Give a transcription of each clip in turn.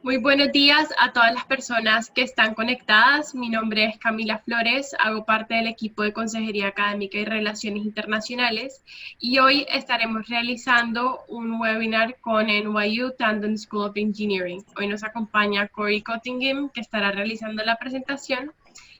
Muy buenos días a todas las personas que están conectadas. Mi nombre es Camila Flores, hago parte del equipo de Consejería Académica y Relaciones Internacionales y hoy estaremos realizando un webinar con NYU Tandon School of Engineering. Hoy nos acompaña Corey Cottingham, que estará realizando la presentación.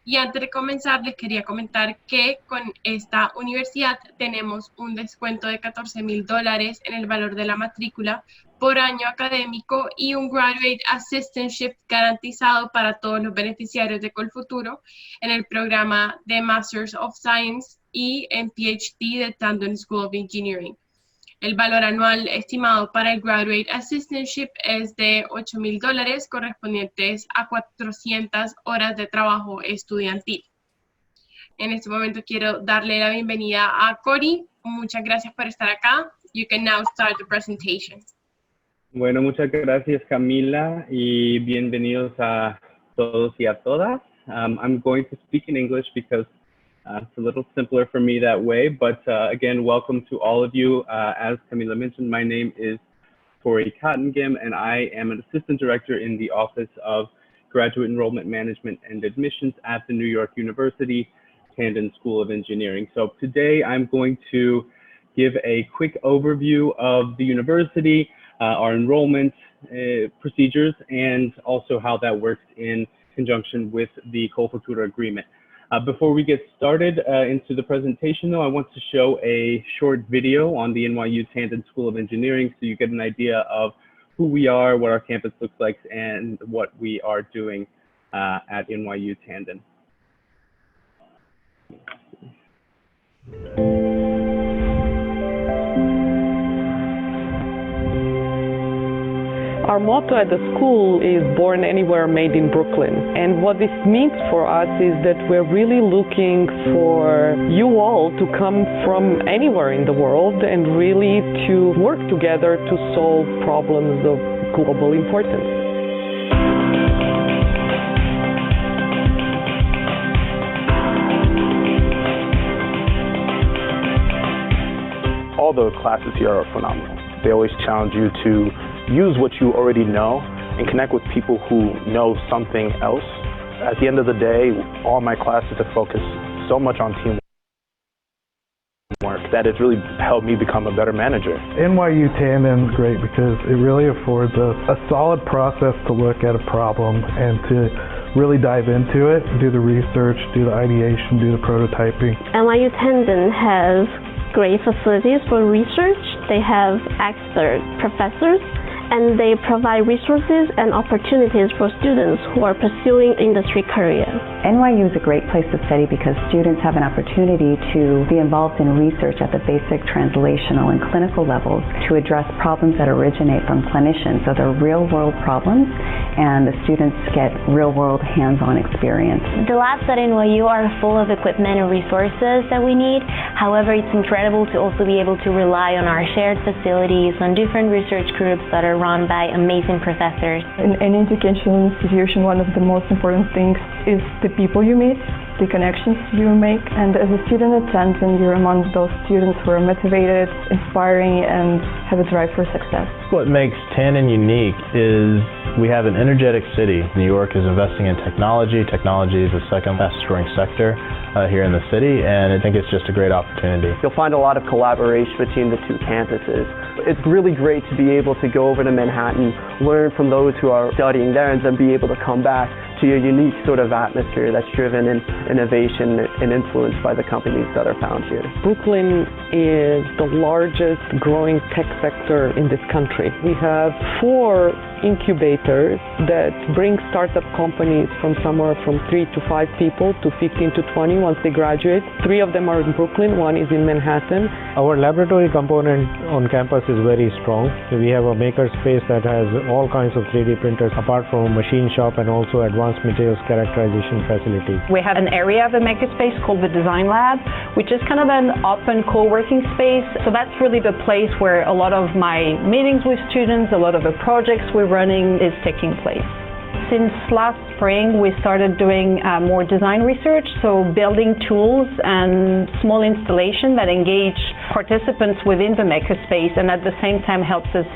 Y antes de comenzar, les quería comentar que con esta universidad tenemos un descuento de $14,000 en el valor de la matrícula por año académico y un Graduate Assistantship garantizado para todos los beneficiarios de Kofuturo en el programa de Masters of Science y en PhD de Tandon School of Engineering. El valor anual estimado para el Graduate Assistantship es de $8,000 correspondientes a 400 horas de trabajo estudiantil. En este momento quiero darle la bienvenida a Cory. Muchas gracias por estar acá. You can now start the presentation. Bueno, muchas gracias Camila y bienvenidos a todos y a todas. I'm going to speak in English because it's a little simpler for me that way, but again, welcome to all of you. As Camila mentioned, my name is Corey Cottingham and I am an Assistant Director in the Office of Graduate Enrollment Management and Admissions at the New York University Tandon School of Engineering. So today I'm going to give a quick overview of the university, our enrollment procedures, and also how that works in conjunction with the Kofuturo agreement. Before we get started into the presentation, though, I want to show a short video on the NYU Tandon School of Engineering so you get an idea of who we are, what our campus looks like, and what we are doing at NYU Tandon. Our motto at the school is Born Anywhere, Made in Brooklyn. And what this means for us is that we're really looking for you all to come from anywhere in the world and really to work together to solve problems of global importance. All the classes here are phenomenal. They always challenge you to use what you already know and connect with people who know something else. At the end of the day, all my classes have focused so much on teamwork that it's really helped me become a better manager. NYU Tandon is great because it really affords us a solid process to look at a problem and to really dive into it, do the research, do the ideation, do the prototyping. NYU Tandon has great facilities for research. They have expert professors, and they provide resources and opportunities for students who are pursuing industry career. NYU is a great place to study because students have an opportunity to be involved in research at the basic translational and clinical levels to address problems that originate from clinicians. So they're real-world problems, and the students get real-world hands-on experience. The labs at NYU are full of equipment and resources that we need. However, it's incredible to also be able to rely on our shared facilities, on different research groups that are run by amazing professors. In any educational institution, one of the most important things is the people you meet, the connections you make, and as a student at Tandon, you're among those students who are motivated, inspiring, and have a drive for success. What makes Tandon unique is we have an energetic city. New York is investing in technology. Technology is the second fastest growing sector here in the city, and I think it's just a great opportunity. You'll find a lot of collaboration between the two campuses. It's really great to be able to go over to Manhattan, learn from those who are studying there, and then be able to come back to a unique sort of atmosphere that's driven in innovation and influenced by the companies that are found here. Brooklyn is the largest growing tech sector in this country. We have 4 incubators that bring startup companies from somewhere from 3 to 5 people to 15 to 20 once they graduate. 3 of them are in Brooklyn, 1 is in Manhattan. Our laboratory component on campus is very strong. We have a maker space that has all kinds of 3D printers apart from a machine shop and also advanced materials characterization facility. We have an area of the makerspace called the Design Lab, which is kind of an open co-working space. So that's really the place where a lot of my meetings with students, a lot of the projects we're running is taking place. Since last spring, we started doing more design research, so building tools and small installations that engage participants within the makerspace and at the same time helps us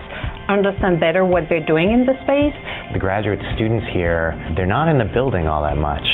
understand better what they're doing in the space. The graduate students here, they're not in the building all that much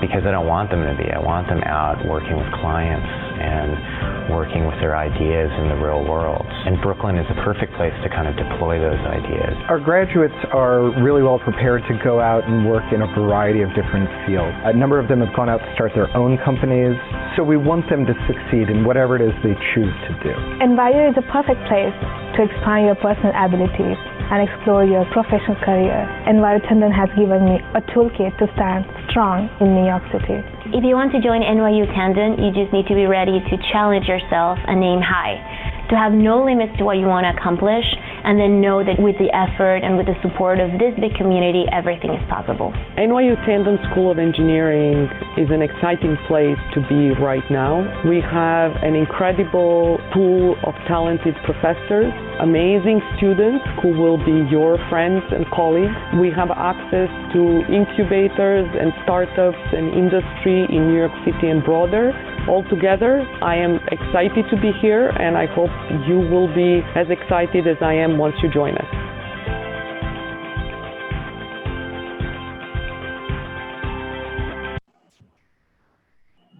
because I don't want them to be. I want them out working with clients and working with their ideas in the real world. And Brooklyn is a perfect place to kind of deploy those ideas. Our graduates are really well prepared to go out and work in a variety of different fields. A number of them have gone out to start their own companies, so we want them to succeed in whatever it is they choose to do. NYU is a perfect place to expand your personal abilities and explore your professional career. NYU Tandon has given me a toolkit to stand strong in New York City. If you want to join NYU Tandon, you just need to be ready to challenge yourself and aim high, to have no limits to what you want to accomplish, and then know that with the effort and with the support of this big community, everything is possible. NYU Tandon School of Engineering is an exciting place to be right now. We have an incredible pool of talented professors, amazing students who will be your friends and colleagues. We have access to incubators and startups and industry in New York City and broader. Altogether, I am excited to be here, and I hope you will be as excited as I am once you join us.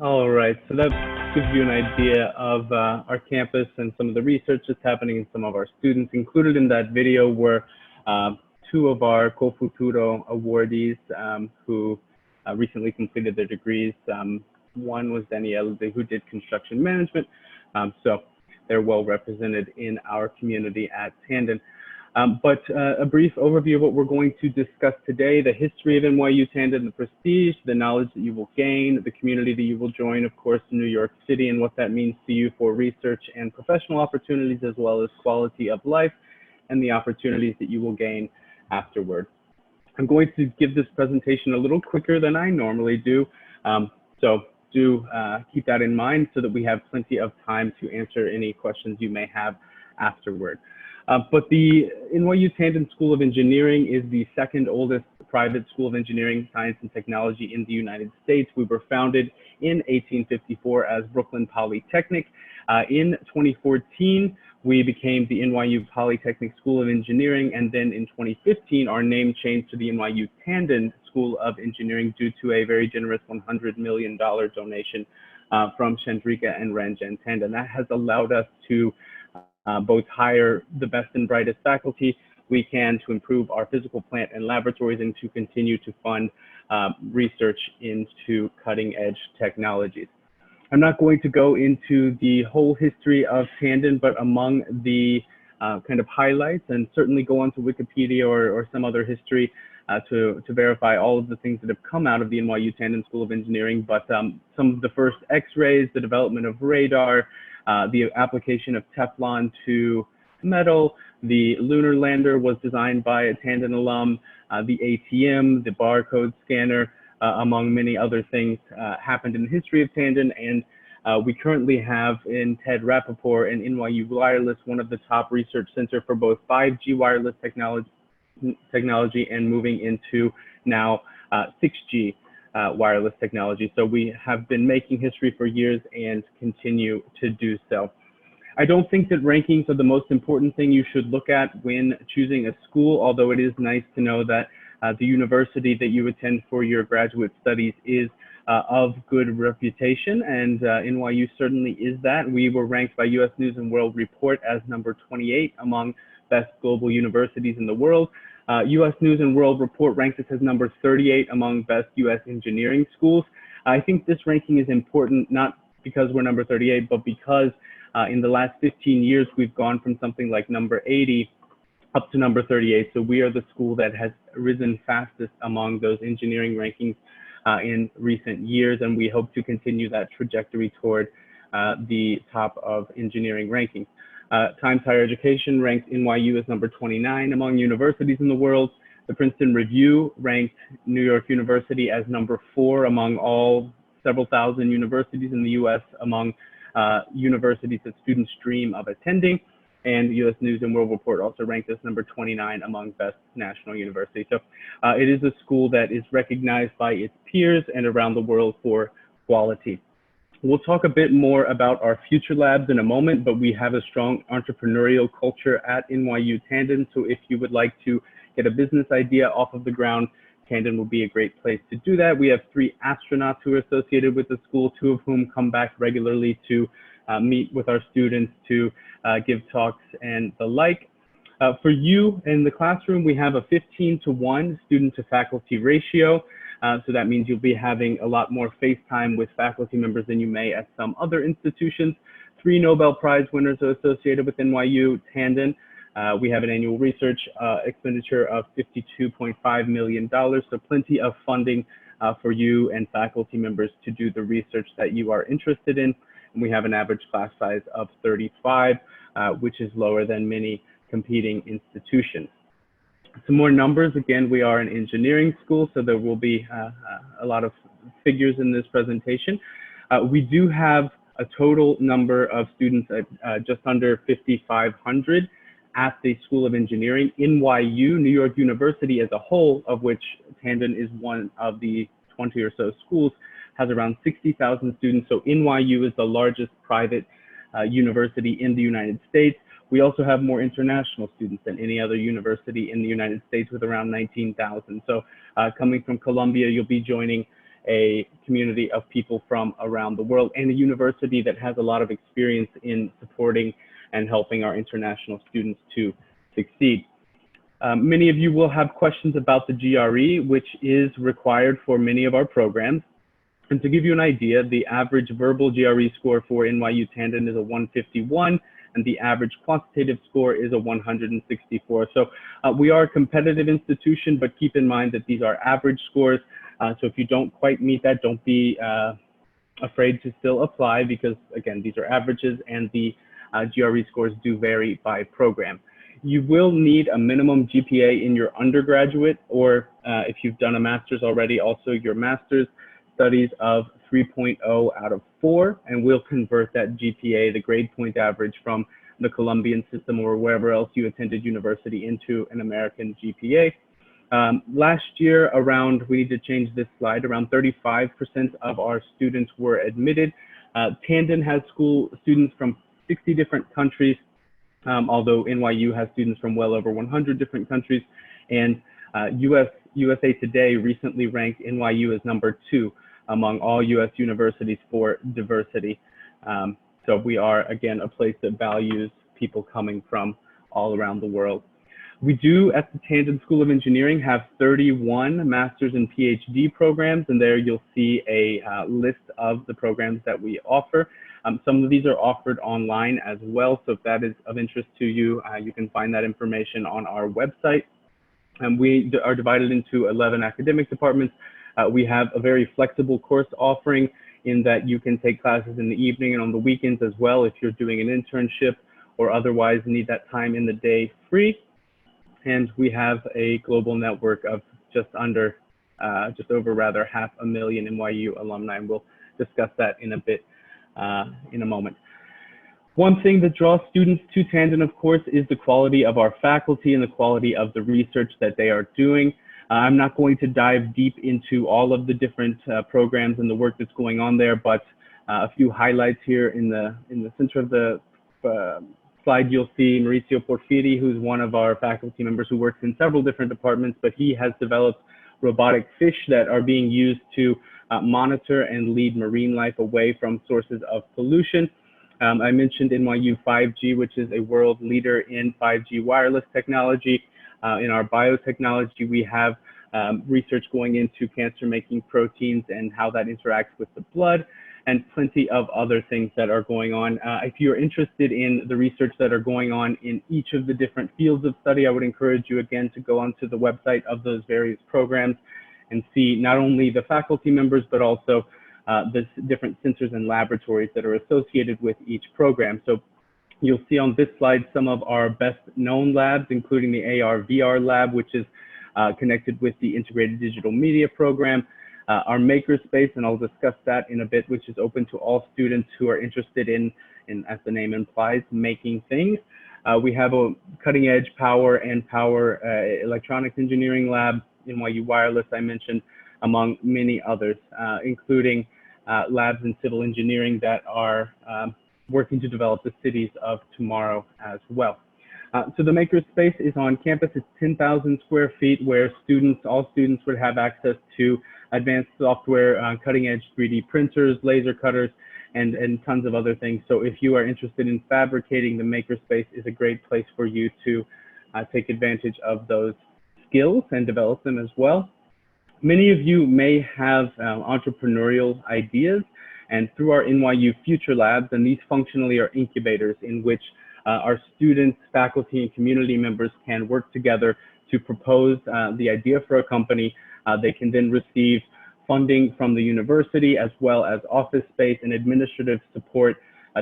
All right, so that gives you an idea of our campus and some of the research that's happening and some of our students. Included in that video were two of our Kofuturo awardees who recently completed their degrees. One was Danielle, who did construction management, so they're well represented in our community at Tandon. But a brief overview of what we're going to discuss today: the history of NYU Tandon, the prestige, the knowledge that you will gain, the community that you will join, of course, in New York City, and what that means to you for research and professional opportunities, as well as quality of life and the opportunities that you will gain afterward. I'm going to give this presentation a little quicker than I normally do, so do keep that in mind so that we have plenty of time to answer any questions you may have afterward. But the NYU Tandon School of Engineering is the second oldest private school of engineering, science, and technology in the United States. We were founded in 1854 as Brooklyn Polytechnic. In 2014, we became the NYU Polytechnic School of Engineering, and then in 2015, our name changed to the NYU Tandon School of Engineering due to a very generous $100 million donation from Chandrika and Ranjan Tandon. That has allowed us to both hire the best and brightest faculty we can to improve our physical plant and laboratories, and to continue to fund research into cutting-edge technologies. I'm not going to go into the whole history of Tandon, but among the kind of highlights, and certainly go onto Wikipedia or some other history to verify all of the things that have come out of the NYU Tandon School of Engineering. But some of the first X-rays, the development of radar, the application of Teflon to metal, the lunar lander was designed by a Tandon alum, the ATM, the barcode scanner, among many other things happened in the history of Tandon. And we currently have in Ted Rappaport and NYU Wireless one of the top research center for both 5G wireless technology and moving into now 6G wireless technology. So we have been making history for years and continue to do so. I don't think that rankings are the most important thing you should look at when choosing a school, although it is nice to know that the university that you attend for your graduate studies is of good reputation, and NYU certainly is that. We were ranked by US News and World Report as number 28 among best global universities in the world. US News and World Report ranked us as number 38 among best US engineering schools. I think this ranking is important, not because we're number 38, but because in the last 15 years, we've gone from something like number 80 up to number 38. So we are the school that has risen fastest among those engineering rankings in recent years, and we hope to continue that trajectory toward the top of engineering rankings. Times Higher Education ranked NYU as number 29 among universities in the world. The Princeton Review ranked New York University as number 4 among all several thousand universities in the US among universities that students dream of attending. And US News and World Report also ranked us number 29 among best national universities. So it is a school that is recognized by its peers and around the world for quality. We'll talk a bit more about our future labs in a moment, but we have a strong entrepreneurial culture at NYU Tandon. So if you would like to get a business idea off of the ground, Tandon will be a great place to do that. We have 3 astronauts who are associated with the school, 2 of whom come back regularly to meet with our students, to give talks and the like. For you in the classroom, we have a 15-to-1 student to faculty ratio. So that means you'll be having a lot more face time with faculty members than you may at some other institutions. 3 Nobel Prize winners are associated with NYU Tandon. We have an annual research expenditure of $52.5 million, so plenty of funding for you and faculty members to do the research that you are interested in. And we have an average class size of 35, which is lower than many competing institutions. Some more numbers. Again, we are an engineering school, so there will be a lot of figures in this presentation. We do have a total number of students at just under 5,500 at the School of Engineering. NYU, New York University as a whole, of which Tandon is one of the 20 or so schools, has around 60,000 students. So NYU is the largest private university in the United States. We also have more international students than any other university in the United States, with around 19,000. So coming from Columbia, you'll be joining a community of people from around the world, and a university that has a lot of experience in supporting and helping our international students to succeed. Many of you will have questions about the GRE, which is required for many of our programs. And to give you an idea, the average verbal GRE score for NYU Tandon is a 151. And the average quantitative score is a 164. So we are a competitive institution, but keep in mind that these are average scores. So if you don't quite meet that, don't be afraid to still apply, because again, these are averages, and the GRE scores do vary by program. You will need a minimum GPA in your undergraduate, or if you've done a master's already, also your master's studies of 3.0 out of 4, and we'll convert that GPA, the grade point average from the Colombian system or wherever else you attended university, into an American GPA. Last year, we need to change this slide, around 35% of our students were admitted. Tandon has students from 60 different countries, although NYU has students from well over 100 different countries, and USA Today recently ranked NYU as number 2 among all U.S. universities for diversity. So we are, again, a place that values people coming from all around the world. We do, at the Tandon School of Engineering, have 31 master's and PhD programs, and there you'll see a list of the programs that we offer. Some of these are offered online as well, so if that is of interest to you, you can find that information on our website. And we are divided into 11 academic departments. We have a very flexible course offering, in that you can take classes in the evening and on the weekends as well if you're doing an internship or otherwise need that time in the day free. And we have a global network of just over 500,000 NYU alumni, and we'll discuss that in a bit, in a moment. One thing that draws students to Tandon, of course, is the quality of our faculty and the quality of the research that they are doing. I'm not going to dive deep into all of the different programs and the work that's going on there, but a few highlights here. In the center of the slide, you'll see Mauricio Porphyry, who's one of our faculty members who works in several different departments, but he has developed robotic fish that are being used to monitor and lead marine life away from sources of pollution. I mentioned NYU 5G, which is a world leader in 5G wireless technology. In our biotechnology, we have research going into cancer-making proteins and how that interacts with the blood, and plenty of other things that are going on. If you're interested in the research that are going on in each of the different fields of study, I would encourage you again to go onto the website of those various programs and see not only the faculty members, but also the different centers and laboratories that are associated with each program. So you'll see on this slide some of our best known labs, including the AR/VR lab, which is connected with the Integrated Digital Media program, our makerspace, and I'll discuss that in a bit, which is open to all students who are interested in, as the name implies, making things. We have a cutting edge power electronics engineering lab, NYU Wireless, I mentioned, among many others, including labs in civil engineering that are working to develop the cities of tomorrow as well. So the makerspace is on campus. It's 10,000 square feet where all students would have access to advanced software, cutting-edge 3D printers, laser cutters, and tons of other things. So if you are interested in fabricating, the makerspace is a great place for you to take advantage of those skills and develop them as well. Many of you may have entrepreneurial ideas, and through our NYU Future Labs, and these functionally are incubators in which our students, faculty, and community members can work together to propose the idea for a company. They can then receive funding from the university as well as office space and administrative support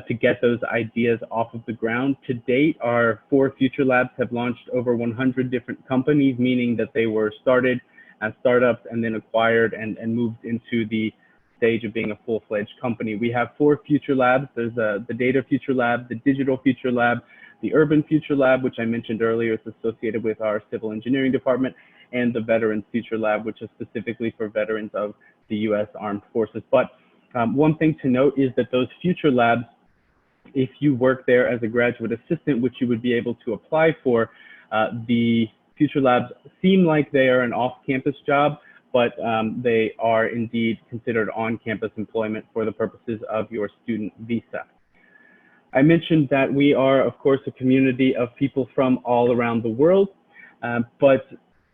to get those ideas off of the ground. To date, our 4 Future Labs have launched over 100 different companies, meaning that they were started as startups and then acquired and moved into the stage of being a full-fledged company. We have 4 Future Labs. There's the Data Future Lab, the Digital Future Lab, the Urban Future Lab, which I mentioned earlier, is associated with our Civil Engineering Department, and the Veterans Future Lab, which is specifically for veterans of the U.S. Armed Forces. But one thing to note is that those Future Labs, if you work there as a graduate assistant, which you would be able to apply for, the Future Labs seem like they are an off-campus job, but they are indeed considered on-campus employment for the purposes of your student visa. I mentioned that we are, of course, a community of people from all around the world, but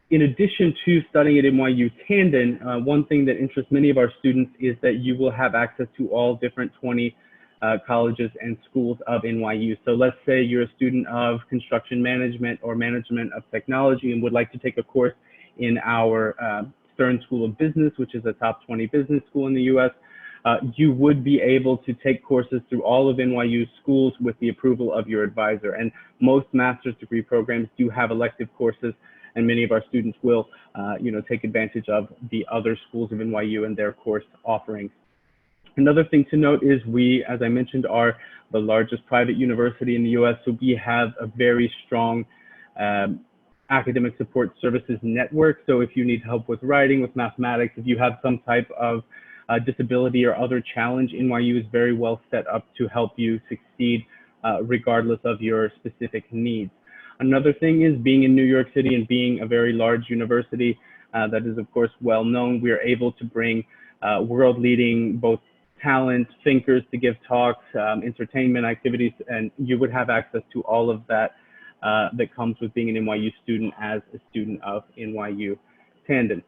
in addition to studying at NYU Tandon, one thing that interests many of our students is that you will have access to all different 20 colleges and schools of NYU. So let's say you're a student of construction management or management of technology and would like to take a course in our Stern School of Business, which is a top 20 business school in the US. You would be able to take courses through all of NYU's schools with the approval of your advisor. And most master's degree programs do have elective courses, and many of our students will take advantage of the other schools of NYU and their course offerings. Another thing to note is we, as I mentioned, are the largest private university in the US, so we have a very strong academic support services network. So if you need help with writing, with mathematics, if you have some type of disability or other challenge, NYU is very well set up to help you succeed regardless of your specific needs. Another thing is being in New York City and being a very large university that is, of course, well known, we are able to bring world-leading both talent, thinkers to give talks, entertainment activities, and you would have access to all of that that comes with being an NYU student as a student of NYU Tandon.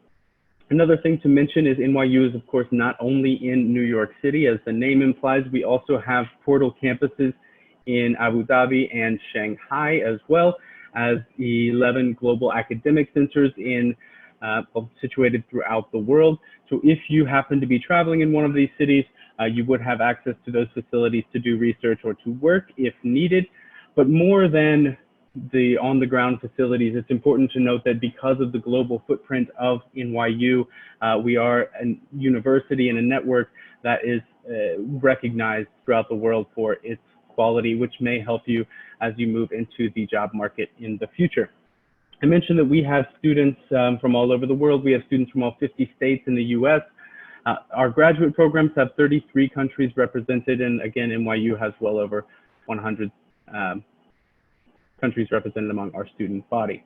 Another thing to mention is NYU is, of course, not only in New York City, as the name implies, we also have portal campuses in Abu Dhabi and Shanghai, as well as 11 global academic centers situated throughout the world. So if you happen to be traveling in one of these cities, you would have access to those facilities to do research or to work if needed. But more than the on-the-ground facilities, it's important to note that because of the global footprint of NYU, we are a university and a network that is recognized throughout the world for its quality, which may help you as you move into the job market in the future. I mentioned that we have students from all over the world. We have students from all 50 states in the US. Our graduate programs have 33 countries represented, and again, NYU has well over 100 countries represented among our student body.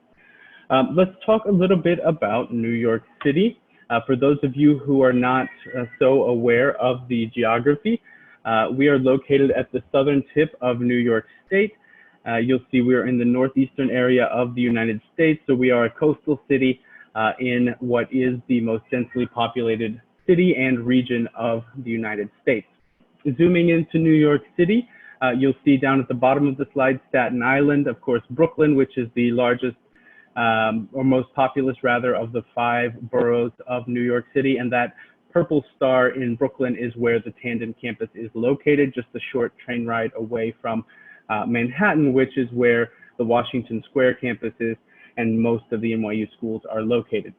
Let's talk a little bit about New York City. For those of you who are not so aware of the geography, we are located at the southern tip of New York State. You'll see we are in the northeastern area of the United States, so we are a coastal city in what is the most densely populated city and region of the United States. Zooming into New York City, you'll see down at the bottom of the slide, Staten Island, of course, Brooklyn, which is the largest or most populous rather of the 5 boroughs of New York City. And that purple star in Brooklyn is where the Tandon campus is located, just a short train ride away from Manhattan, which is where the Washington Square campus is and most of the NYU schools are located.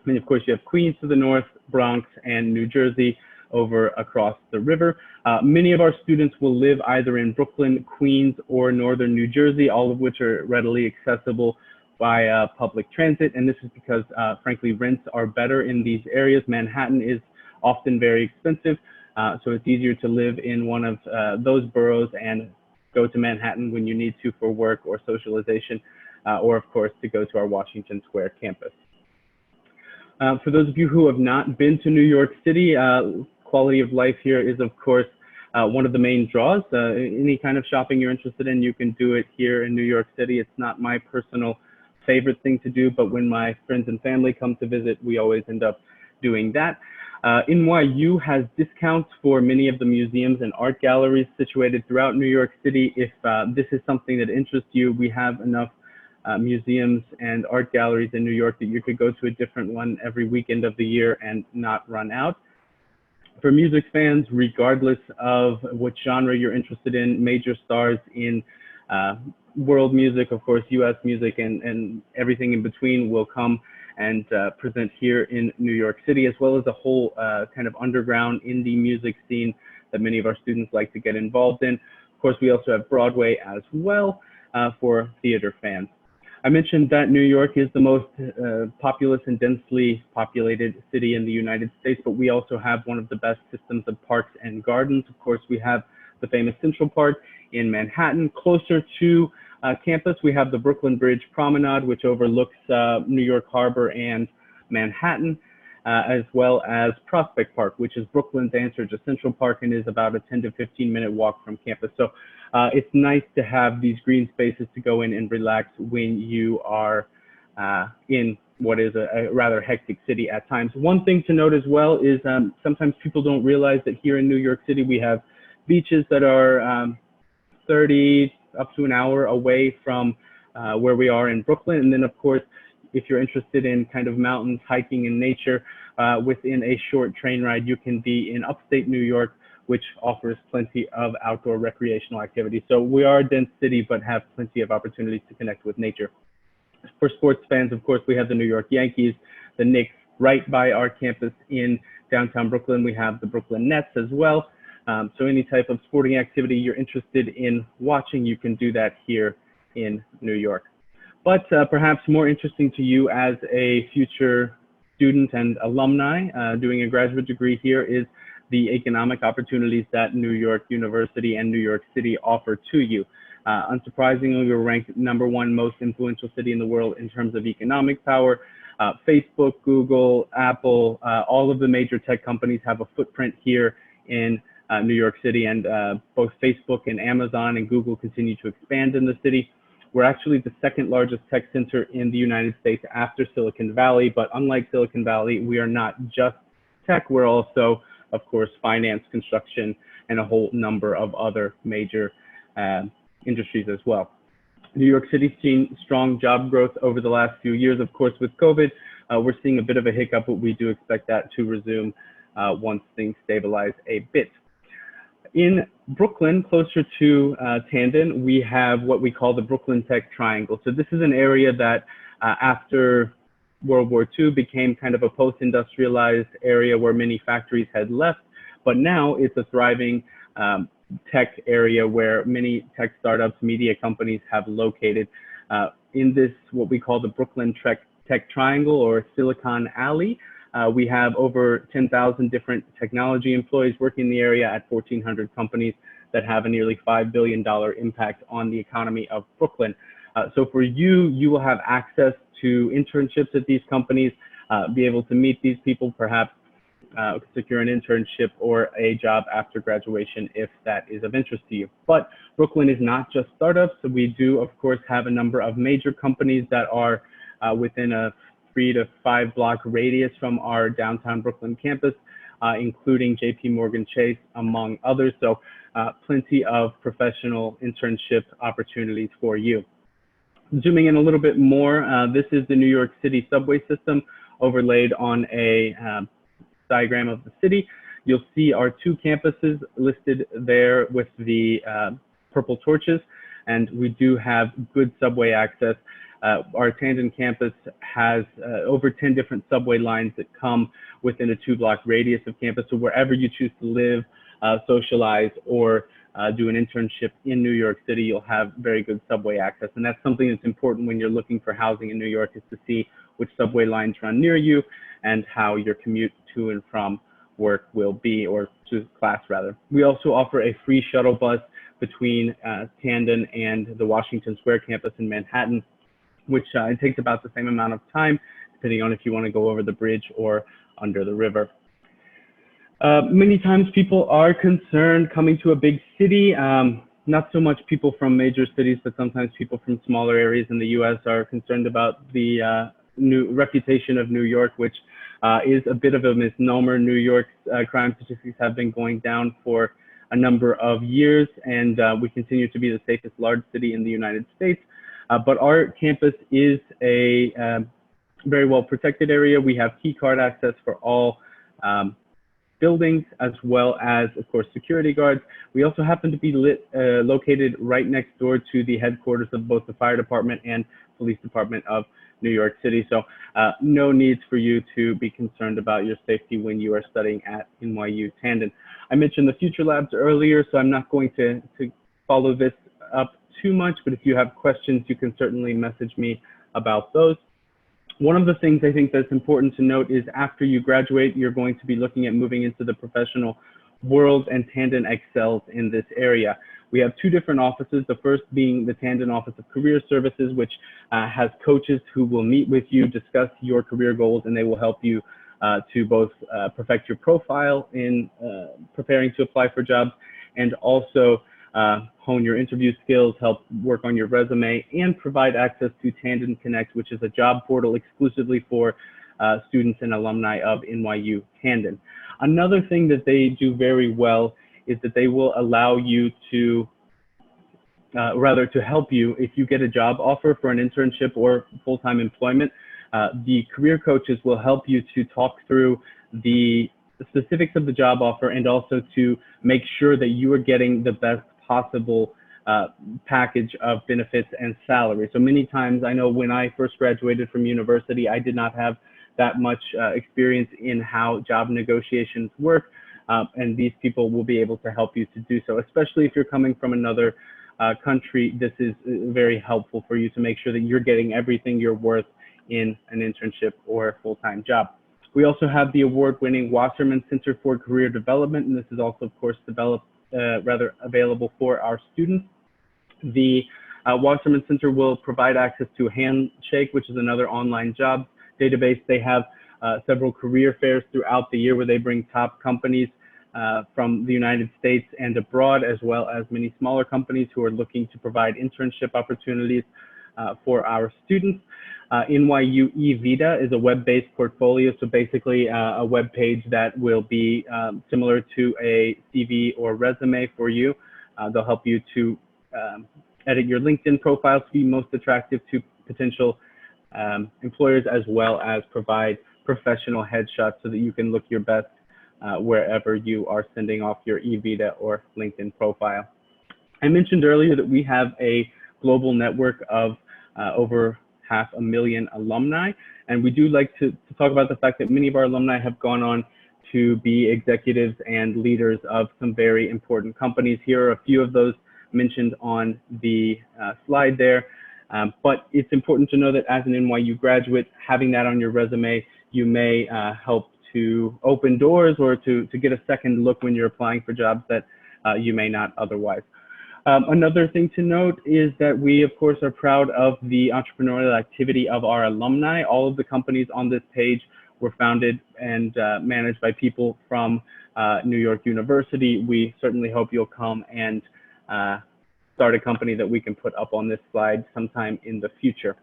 And of course, you have Queens to the north, Bronx, and New Jersey over across the river. Many of our students will live either in Brooklyn, Queens, or northern New Jersey, all of which are readily accessible by public transit. And this is because, frankly, rents are better in these areas. Manhattan is often very expensive. So it's easier to live in one of those boroughs and go to Manhattan when you need to for work or socialization, or of course to go to our Washington Square campus. For those of you who have not been to New York City, quality of life here is of course one of the main draws. Any kind of shopping you're interested in, you can do it here in New York City. It's not my personal favorite thing to do, but when my friends and family come to visit, we always end up doing that. NYU has discounts for many of the museums and art galleries situated throughout New York City. If this is something that interests you, we have enough museums and art galleries in New York that you could go to a different one every weekend of the year and not run out. For music fans, regardless of what genre you're interested in, major stars in world music, of course, US music and everything in between will come and present here in New York City, as well as a whole kind of underground indie music scene that many of our students like to get involved in. Of course, we also have Broadway as well for theater fans. I mentioned that New York is the most populous and densely populated city in the United States, but we also have one of the best systems of parks and gardens. Of course, we have the famous Central Park in Manhattan. Closer to campus, we have the Brooklyn Bridge Promenade, which overlooks New York Harbor and Manhattan, as well as Prospect Park, which is Brooklyn's answer to Central Park and is about a 10 to 15-minute walk from campus. So it's nice to have these green spaces to go in and relax when you are in what is a rather hectic city at times. One thing to note as well is sometimes people don't realize that here in New York City we have beaches that are 30 up to an hour away from where we are in Brooklyn. And then of course, if you're interested in kind of mountains, hiking and nature, within a short train ride, you can be in upstate New York, which offers plenty of outdoor recreational activities. So we are a dense city, but have plenty of opportunities to connect with nature. For sports fans, of course, we have the New York Yankees, the Knicks right by our campus in downtown Brooklyn. We have the Brooklyn Nets as well. So any type of sporting activity you're interested in watching, you can do that here in New York. But perhaps more interesting to you as a future student and alumni doing a graduate degree here is the economic opportunities that New York University and New York City offer to you. Unsurprisingly, we're ranked #1 most influential city in the world in terms of economic power. Facebook, Google, Apple, all of the major tech companies have a footprint here in New York City, and both Facebook and Amazon and Google continue to expand in the city. We're actually the second largest tech center in the United States after Silicon Valley, but unlike Silicon Valley, we are not just tech, we're also, of course, finance, construction, and a whole number of other major industries as well. New York City's seen strong job growth over the last few years. Of course, with COVID, we're seeing a bit of a hiccup, but we do expect that to resume once things stabilize a bit. In Brooklyn, closer to Tandon, we have what we call the Brooklyn Tech Triangle. So this is an area that after World War II became kind of a post-industrialized area where many factories had left, but now it's a thriving tech area where many tech startups, media companies have located. In this, what we call the Brooklyn Tech Triangle or Silicon Alley, we have over 10,000 different technology employees working in the area at 1,400 companies that have a nearly $5 billion impact on the economy of Brooklyn. So for you, you will have access to internships at these companies, be able to meet these people, perhaps secure an internship or a job after graduation if that is of interest to you. But Brooklyn is not just startups. So we do, of course, have a number of major companies that are within a 3 to 5 block radius from our downtown Brooklyn campus, including JP Morgan Chase, among others. So plenty of professional internship opportunities for you. Zooming in a little bit more, this is the New York City subway system overlaid on a diagram of the city. You'll see our 2 campuses listed there with the purple torches, and we do have good subway access. Our Tandon campus has over 10 different subway lines that come within a 2-block radius of campus. So wherever you choose to live, socialize, or do an internship in New York City, you'll have very good subway access. And that's something that's important when you're looking for housing in New York, is to see which subway lines run near you and how your commute to and from work will be, or to class rather. We also offer a free shuttle bus between Tandon and the Washington Square campus in Manhattan, which it takes about the same amount of time, depending on if you want to go over the bridge or under the river. Many times people are concerned coming to a big city. Not so much people from major cities, but sometimes people from smaller areas in the U.S. are concerned about the new reputation of New York, which is a bit of a misnomer. New York's crime statistics have been going down for a number of years, and we continue to be the safest large city in the United States. But our campus is a very well protected area. We have key card access for all buildings, as well as, of course, security guards. We also happen to be located right next door to the headquarters of both the fire department and police department of New York City. So no needs for you to be concerned about your safety when you are studying at NYU Tandon. I mentioned the future labs earlier, so I'm not going to follow this up too much, but if you have questions, you can certainly message me about those. One of the things I think that's important to note is after you graduate, you're going to be looking at moving into the professional world, and Tandon excels in this area. We have two different offices, the first being the Tandon Office of Career Services, which has coaches who will meet with you, discuss your career goals, and they will help you to both perfect your profile in preparing to apply for jobs, and also hone your interview skills, help work on your resume, and provide access to Tandon Connect, which is a job portal exclusively for students and alumni of NYU Tandon. Another thing that they do very well is that they will allow you to, to help you if you get a job offer for an internship or full-time employment. The career coaches will help you to talk through the specifics of the job offer, and also to make sure that you are getting the best possible package of benefits and salary. So many times, I know when I first graduated from university, I did not have that much experience in how job negotiations work, and these people will be able to help you to do so, especially if you're coming from another country. This is very helpful for you to make sure that you're getting everything you're worth in an internship or a full-time job. We also have the award-winning Wasserman Center for Career Development, and this is also, of course, available for our students. The Wasserman Center will provide access to Handshake, which is another online job database. They have several career fairs throughout the year where they bring top companies from the United States and abroad, as well as many smaller companies who are looking to provide internship opportunities for our students. NYU eVita is a web-based portfolio, so basically a web page that will be similar to a CV or resume for you. They'll help you to edit your LinkedIn profile to be most attractive to potential employers, as well as provide professional headshots so that you can look your best wherever you are sending off your eVita or LinkedIn profile. I mentioned earlier that we have a global network of over 500,000 alumni, and we do like to talk about the fact that many of our alumni have gone on to be executives and leaders of some very important companies. Here are a few of those mentioned on the slide there, but it's important to know that as an NYU graduate, having that on your resume, you may help to open doors or to get a second look when you're applying for jobs that you may not otherwise. Another thing to note is that we, of course, are proud of the entrepreneurial activity of our alumni. All of the companies on this page were founded and managed by people from New York University. We certainly hope you'll come and start a company that we can put up on this slide sometime in the future.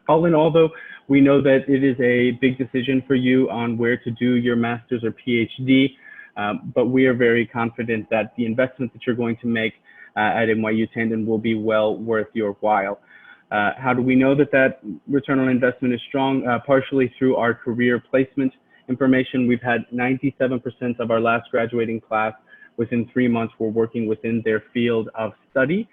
All in all, though, we know that it is a big decision for you on where to do your master's or PhD, but we are very confident that the investment that you're going to make at NYU Tandon will be well worth your while. How do we know that that return on investment is strong? Partially through our career placement information. We've had 97% of our last graduating class within 3 months were working within their field of study.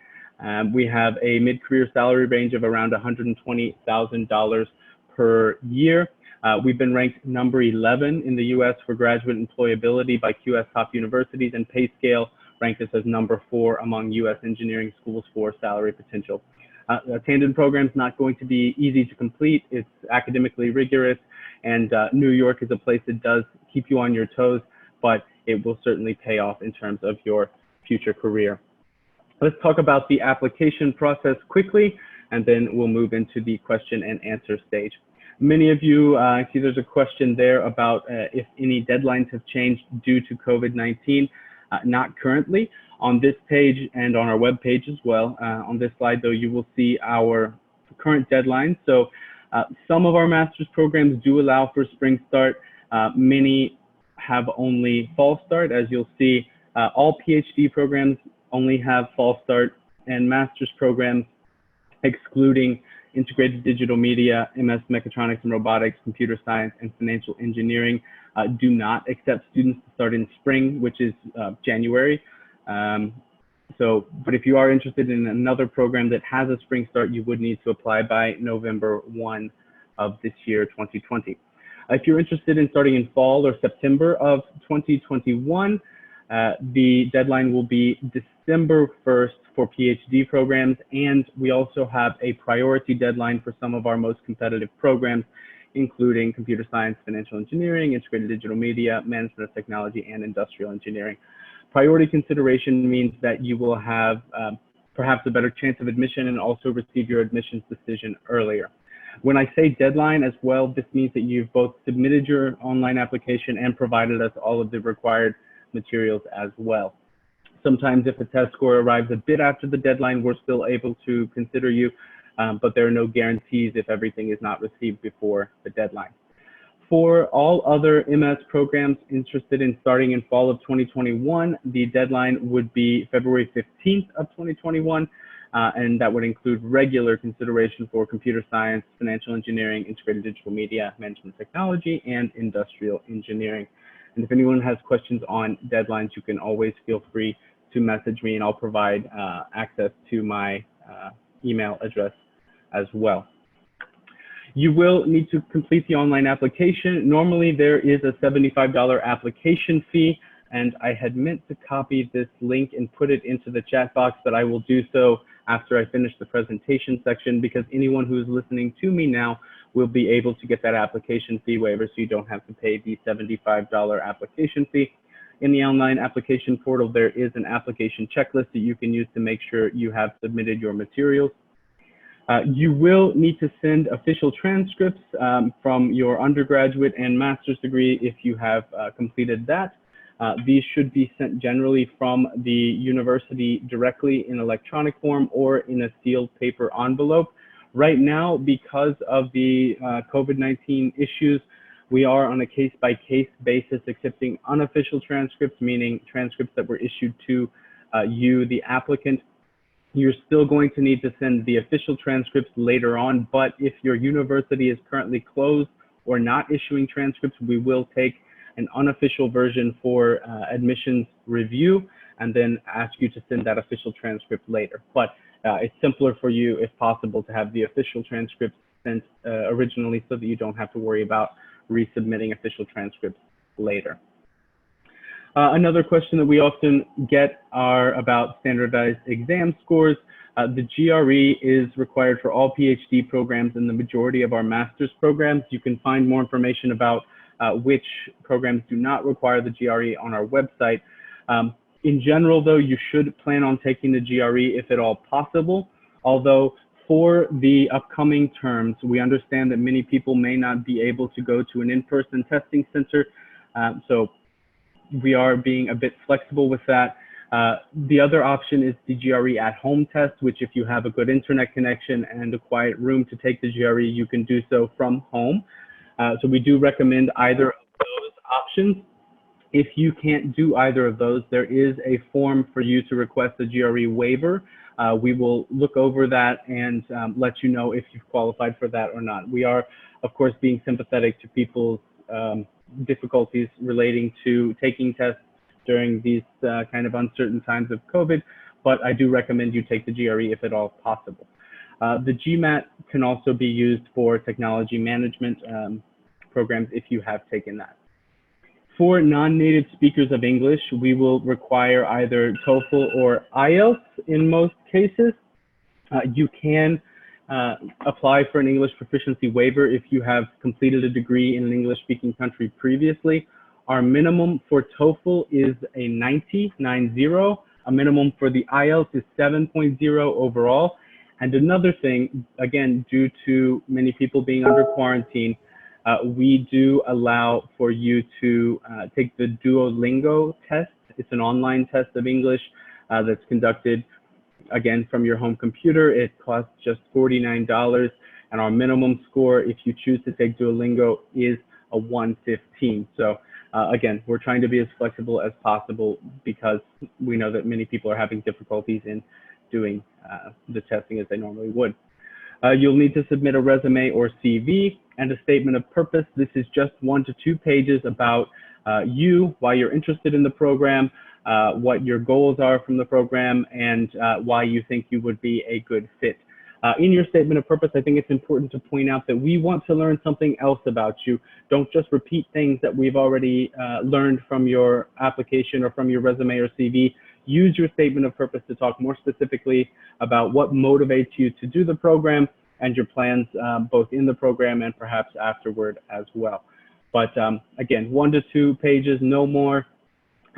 We have a mid-career salary range of around $120,000 per year. We've been ranked number 11 in the US for graduate employability by QS Top Universities, and PayScale ranked us as number 4 among US engineering schools for salary potential. The Tandon program is not going to be easy to complete. It's academically rigorous, and New York is a place that does keep you on your toes, but it will certainly pay off in terms of your future career. Let's talk about the application process quickly, and then we'll move into the question and answer stage. Many of you, I see there's a question there about if any deadlines have changed due to COVID-19. Not currently. On this page and on our web page as well. On this slide, though, you will see our current deadlines. So some of our master's programs do allow for spring start. Many have only fall start. As you'll see, all PhD programs only have fall start, and master's programs, excluding integrated digital media, MS Mechatronics and Robotics, computer science, and financial engineering, do not accept students to start in spring, which is January. But if you are interested in another program that has a spring start, you would need to apply by November 1 of this year, 2020. If you're interested in starting in fall or September of 2021, the deadline will be December 1st for PhD programs, and we also have a priority deadline for some of our most competitive programs, including computer science, financial engineering, integrated digital media, management of technology, and industrial engineering. Priority consideration means that you will have perhaps a better chance of admission and also receive your admissions decision earlier. When I say deadline as well, this means that you've both submitted your online application and provided us all of the required materials as well. Sometimes if a test score arrives a bit after the deadline, we're still able to consider you, but there are no guarantees if everything is not received before the deadline. For all other MS programs interested in starting in fall of 2021, the deadline would be February 15th of 2021, and that would include regular consideration for computer science, financial engineering, integrated digital media, management technology, and industrial engineering. And if anyone has questions on deadlines, you can always feel free to message me, and I'll provide access to my email address as well. You will need to complete the online application. Normally, there is a $75 application fee, and I had meant to copy this link and put it into the chat box, but I will do so after I finish the presentation section, because anyone who is listening to me now will be able to get that application fee waiver, so you don't have to pay the $75 application fee. In the online application portal, there is an application checklist that you can use to make sure you have submitted your materials. You will need to send official transcripts from your undergraduate and master's degree if you have completed that. These should be sent generally from the university directly in electronic form or in a sealed paper envelope. Right now, because of the COVID-19 issues, we are on a case-by-case basis accepting unofficial transcripts, meaning transcripts that were issued to you, the applicant. You're still going to need to send the official transcripts later on, but if your university is currently closed or not issuing transcripts, we will take an unofficial version for admissions review and then ask you to send that official transcript later. But it's simpler for you, if possible, to have the official transcripts sent originally so that you don't have to worry about resubmitting official transcripts later. Another question that we often get are about standardized exam scores. The GRE is required for all PhD programs and the majority of our master's programs. You can find more information about which programs do not require the GRE on our website. In general, though, you should plan on taking the GRE if at all possible, although for the upcoming terms, we understand that many people may not be able to go to an in-person testing center, so we are being a bit flexible with that. The other option is the GRE at-home test, which if you have a good internet connection and a quiet room to take the GRE, you can do so from home. So we do recommend either of those options. If you can't do either of those, there is a form for you to request a GRE waiver. We will look over that and let you know if you've qualified for that or not. We are, of course, being sympathetic to people's difficulties relating to taking tests during these kind of uncertain times of COVID, but I do recommend you take the GRE if at all possible. The GMAT can also be used for technology management programs if you have taken that. For non-native speakers of English, we will require either TOEFL or IELTS in most cases. You can apply for an English proficiency waiver if you have completed a degree in an English-speaking country previously. Our minimum for TOEFL is a 90. A minimum for the IELTS is 7.0 overall. And another thing, again, due to many people being under quarantine, we do allow for you to take the Duolingo test. It's an online test of English that's conducted, again, from your home computer. It costs just $49. And our minimum score, if you choose to take Duolingo, is a 115. So again, we're trying to be as flexible as possible because we know that many people are having difficulties in doing the testing as they normally would. You'll need to submit a resume or CV and a statement of purpose. This is just 1 to 2 pages about you, why you're interested in the program, what your goals are from the program, and why you think you would be a good fit. In your statement of purpose, I think it's important to point out that we want to learn something else about you. Don't just repeat things that we've already learned from your application or from your resume or CV. Use your statement of purpose to talk more specifically about what motivates you to do the program and your plans both in the program and perhaps afterward as well. But again, 1 to 2 pages, no more,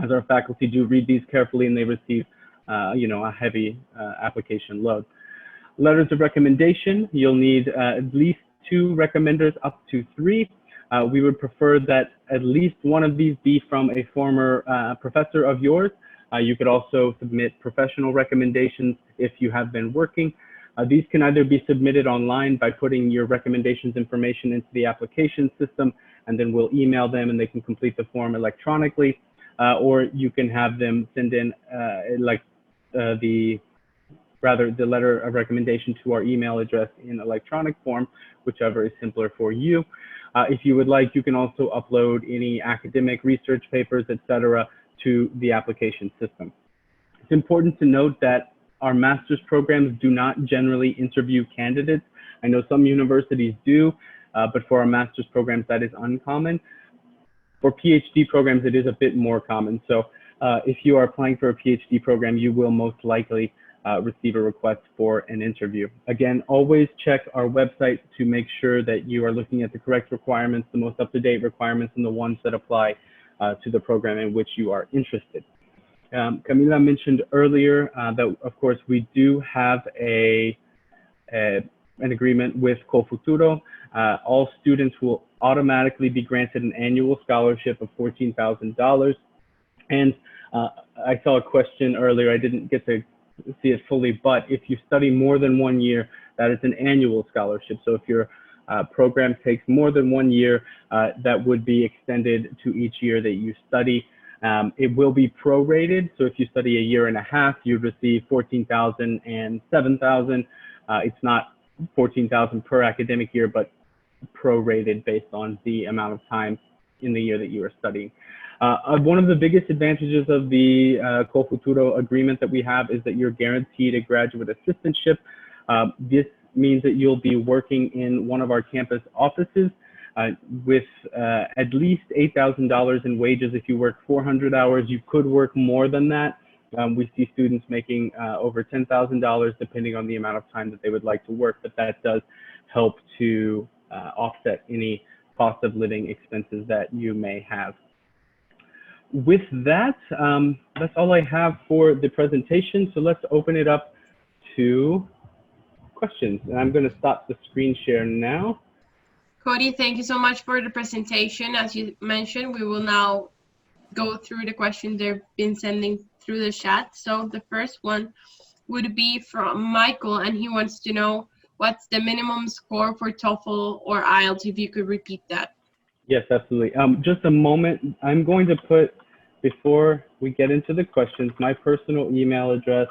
as our faculty do read these carefully and they receive a heavy application load. Letters of recommendation, you'll need at least 2 recommenders, up to 3. We would prefer that at least one of these be from a former professor of yours. You could also submit professional recommendations if you have been working. These can either be submitted online by putting your recommendations information into the application system, and then we'll email them and they can complete the form electronically, or you can have them send in the letter of recommendation to our email address in electronic form, whichever is simpler for you. If you would like, you can also upload any academic research papers, etc., to the application system. It's important to note that our master's programs do not generally interview candidates. I know some universities do, but for our master's programs, that is uncommon. For PhD programs, it is a bit more common. So if you are applying for a PhD program, you will most likely receive a request for an interview. Again, always check our website to make sure that you are looking at the correct requirements, the most up-to-date requirements, and the ones that apply to the program in which you are interested. Camila mentioned earlier that, of course, we do have an agreement with Kofuturo. All students will automatically be granted an annual scholarship of $14,000. And I saw a question earlier, I didn't get to see it fully, but if you study more than 1 year, that is an annual scholarship. So if your program takes more than 1 year, that would be extended to each year that you study. It will be prorated. So if you study a year and a half, you'd receive $14,000 and $7,000. It's not $14,000 per academic year, but prorated based on the amount of time in the year that you are studying. One of the biggest advantages of the Kofuturo agreement that we have is that you're guaranteed a graduate assistantship. This means that you'll be working in one of our campus offices with at least $8,000 in wages. If you work 400 hours, you could work more than that. We see students making over $10,000 depending on the amount of time that they would like to work, but that does help to offset any cost of living expenses that you may have. With that, that's all I have for the presentation. So let's open it up to questions. And I'm going to stop the screen share now. Cody, thank you so much for the presentation. As you mentioned, we will now go through the questions they've been sending through the chat. So the first one would be from Michael, and he wants to know what's the minimum score for TOEFL or IELTS, if you could repeat that. Yes, absolutely. Just a moment. I'm going to put, before we get into the questions, my personal email address,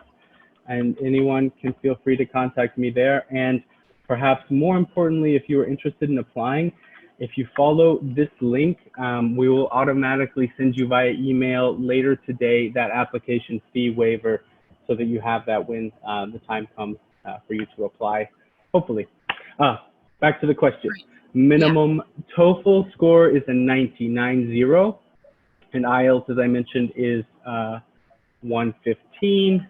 and anyone can feel free to contact me there. And perhaps more importantly, if you are interested in applying, if you follow this link, we will automatically send you via email later today that application fee waiver so that you have that when the time comes for you to apply, hopefully. Back to the question. Minimum TOEFL score is a 90, and IELTS, as I mentioned, is 115.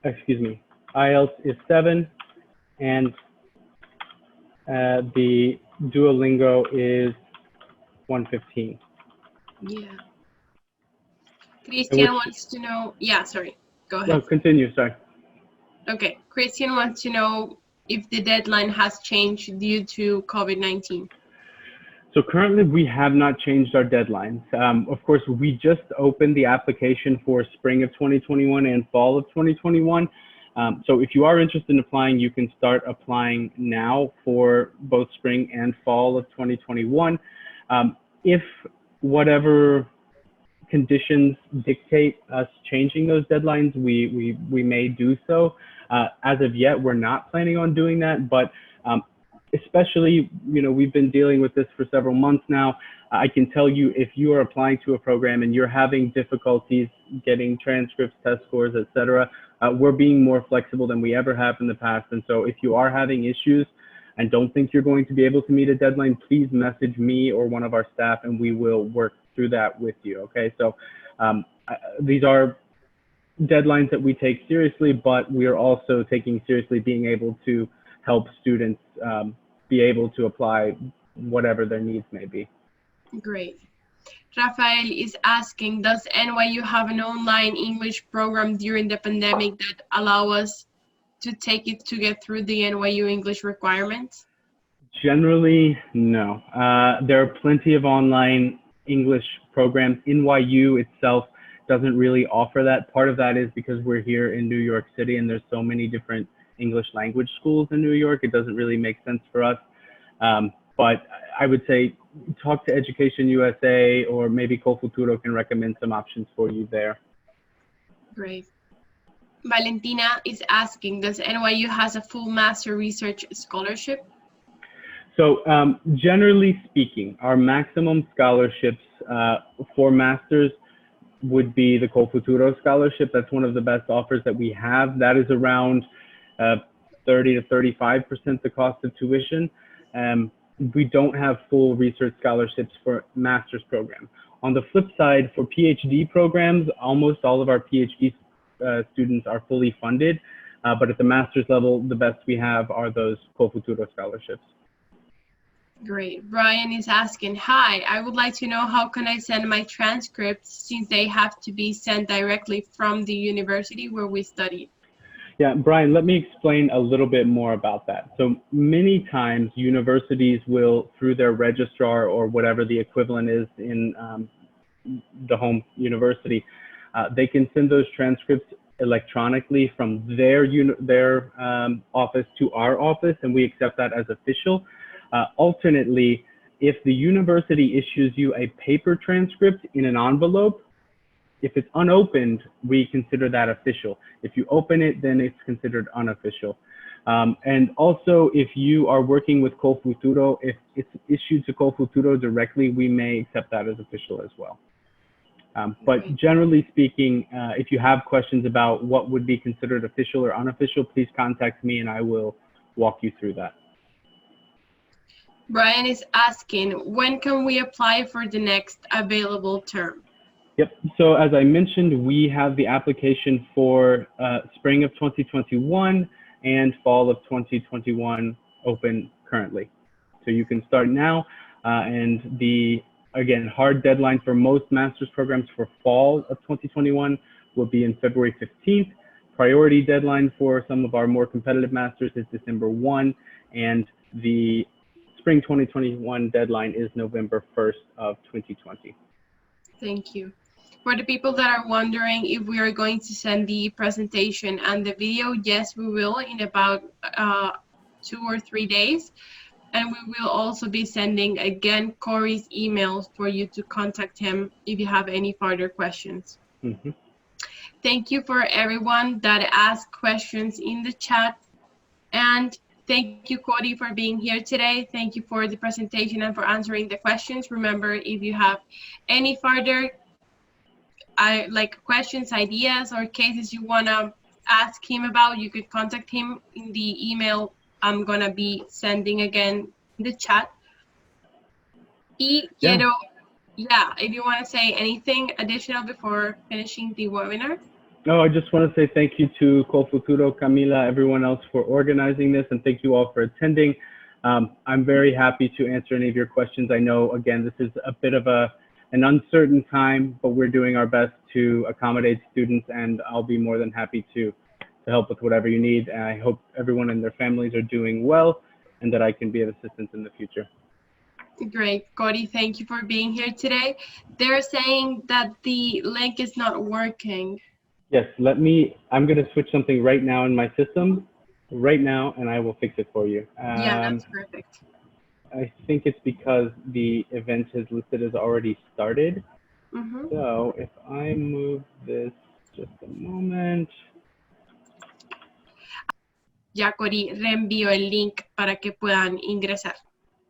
Excuse me, IELTS is 7, and the Duolingo is 115. Yeah. Christian wants to know, yeah, sorry, go ahead. No, continue, sorry. Okay, Christian wants to know if the deadline has changed due to COVID-19. So currently we have not changed our deadlines. Of course, we just opened the application for spring of 2021 and fall of 2021. So if you are interested in applying, you can start applying now for both spring and fall of 2021. If whatever conditions dictate us changing those deadlines, we may do so. As of yet, we're not planning on doing that, but especially, you know, we've been dealing with this for several months now. I can tell you, if you are applying to a program and you're having difficulties getting transcripts, test scores, etc., we're being more flexible than we ever have in the past. And so if you are having issues and don't think you're going to be able to meet a deadline, please message me or one of our staff and we will work through that with you. Okay, so these are deadlines that we take seriously, but we are also taking seriously being able to help students be able to apply whatever their needs may be. Great. Rafael is asking, does NYU have an online English program during the pandemic that allow us to take it to get through the NYU English requirements? Generally, no. There are plenty of online English programs. NYU itself doesn't really offer that. Part of that is because we're here in New York City and there's so many different English language schools in New York. It doesn't really make sense for us. But I would say talk to Education USA, or maybe Kofuturo can recommend some options for you there. Great. Valentina is asking, does NYU has a full master research scholarship? So generally speaking, our maximum scholarships for masters would be the Kofuturo scholarship. That's one of the best offers that we have. That is around 30 to 35% the cost of tuition. We don't have full research scholarships for master's program. On the flip side, for PhD programs, almost all of our PhD students are fully funded, but at the master's level, the best we have are those Kofuturo scholarships. Great. Brian is asking, hi, I would like to know how can I send my transcripts since they have to be sent directly from the university where we studied? Yeah, Brian, let me explain a little bit more about that. So many times universities will, through their registrar or whatever the equivalent is in the home university, they can send those transcripts electronically from their office to our office, and we accept that as official. Alternately, if the university issues you a paper transcript in an envelope, if it's unopened, we consider that official. If you open it, then it's considered unofficial. And also, if you are working with Kofuturo, if it's issued to Kofuturo directly, we may accept that as official as well. But generally speaking, if you have questions about what would be considered official or unofficial, please contact me and I will walk you through that. Brian is asking, when can we apply for the next available term? Yep, so as I mentioned, we have the application for spring of 2021 and fall of 2021 open currently. So you can start now, and the, again, hard deadline for most master's programs for fall of 2021 will be in February 15th. Priority deadline for some of our more competitive masters is December 1, and the spring 2021 deadline is November 1st of 2020. Thank you. For the people that are wondering if we are going to send the presentation and the video, yes, we will in about 2 or 3 days. And we will also be sending, again, Corey's emails for you to contact him if you have any further questions. Mm-hmm. Thank you for everyone that asked questions in the chat. And thank you, Cody, for being here today. Thank you for the presentation and for answering the questions. Remember, if you have any further like questions, ideas, or cases you want to ask him about, you could contact him in the email I'm going to be sending again in the chat. If you want to say anything additional before finishing the webinar. No, I just want to say thank you to Kofuturo, Camila, everyone else for organizing this, and thank you all for attending. I'm very happy to answer any of your questions. I know, again, this is a bit of a an uncertain time, but we're doing our best to accommodate students, and I'll be more than happy to help with whatever you need. And I hope everyone and their families are doing well and that I can be of assistance in the future. Great, Cody, thank you for being here today. They're saying that the link is not working. Yes, I'm going to switch something right now in my system, right now, and I will fix it for you. Yeah, that's perfect. I think it's because the event is listed as already started. So if I move this just a moment. Ya Cody reenvió el link para que puedan ingresar.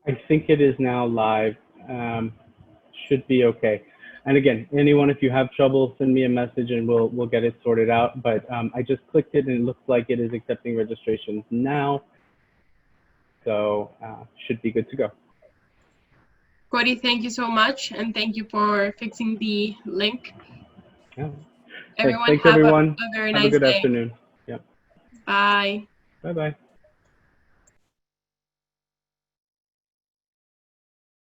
I think it is now live. Should be okay. And again, anyone, if you have trouble, send me a message and we'll get it sorted out. But I just clicked it and it looks like it is accepting registrations now. So should be good to go. Cody, thank you so much, and thank you for fixing the link. Yeah. Everyone, thanks, have everyone. a very have nice a good day. afternoon. Yeah. Bye. Bye-bye.